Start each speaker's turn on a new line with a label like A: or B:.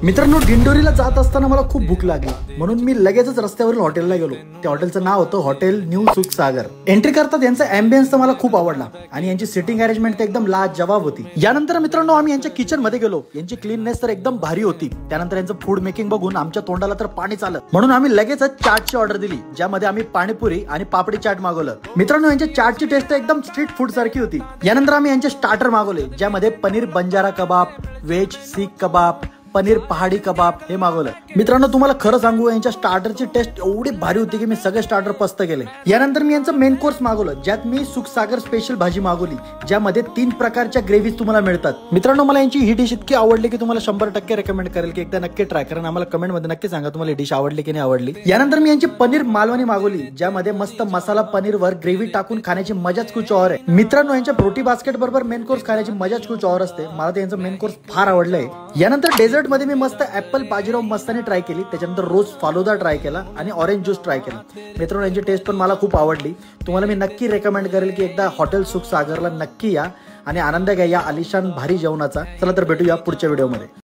A: मित्रांनो, दिंडोरीला जात असताना मला खूप भूक लागली, म्हणून मी लगेचच रस्त्यावरील हॉटेलला गेलो. त्या हॉटेलचं नाव होतं हॉटेल न्यू सुख सागर. एंट्री करतात यांचा अँबियन्स तर मला खूप आवडला आणि यांची सिटिंग अरेंजमेंट एकदम लाजवाब होती. यानंतर मित्रांनो आम्ही यांच्या किचन मध्ये गेलो. यांची क्लीननेस तर एकदम भारी होती. त्यानंतर यांचं फूड मेकिंग बघून आमच्या तोंडाला तर पाणी चाललं, म्हणून आम्ही लगेचच चाटची ऑर्डर दिली, ज्यामध्ये आम्ही पाणीपुरी आणि पापडी चाट मागवलं. मित्रांनो, यांच्या चाटची टेस्ट एकदम स्ट्रीट फूड सारखी होती. यानंतर आम्ही यांचे स्टार्टर मागवले, ज्यामध्ये पनीर बंजारा कबाब, व्हेज सीख कबाब, पनीर पहाडी कबाब हे मागवलं. मित्रांनो, तुम्हाला खरं सांगू, यांच्या स्टार्टरची टेस्ट एवढी भारी होती की मी सगळे स्टार्टर पस्त केले. यानंतर मी यांचं मेन कोर्स मागवलं, ज्यात मी सुखसागर स्पेशल भाजी मागवली, ज्यामध्ये 3 प्रकारच्या ग्रेव्हीज तुम्हाला मिळतात. मित्रांनो, मला यांची ही डिश इतकी आवडली की तुम्हाला 100% रेकमेंड करेल की एकदा नक्की ट्राय करा. आम्हाला कमेंट मध्ये नक्की सांगा तुम्हाला ही डिश आवडली की नाही आवडली. यानंतर मी यांची पनीर मालवणी मागवली, ज्यामध्ये मस्त मसाला पनीरवर ग्रेव्ही टाकून खाण्याची मजाच कुछ और आहे. मित्रांनो, यांच्या प्रोटी बास्केट बरोबर मेन कोर्स खाण्याची मजाच कुछ और असते. मला तर यांचं मेन कोर्स फार आवडलंय. यानंतर डेझर्ट मध्ये मी मस्त ऍपल बाजीराव मस्तानी ट्राय केली, त्याच्यानंतर रोज फालुदा ट्राय केला आणि ऑरेंज ज्यूस ट्राय केला. मित्रांनो, यांची टेस्ट पण मला खूप आवडली. तुम्हाला मी नक्की रेकमेंड करेल की एकदा हॉटेल सुख सागरला नक्की या आणि आनंद घ्या या आलिशान भारी जेवणाचा. चला तर भेटूया पुढच्या व्हिडिओमध्ये.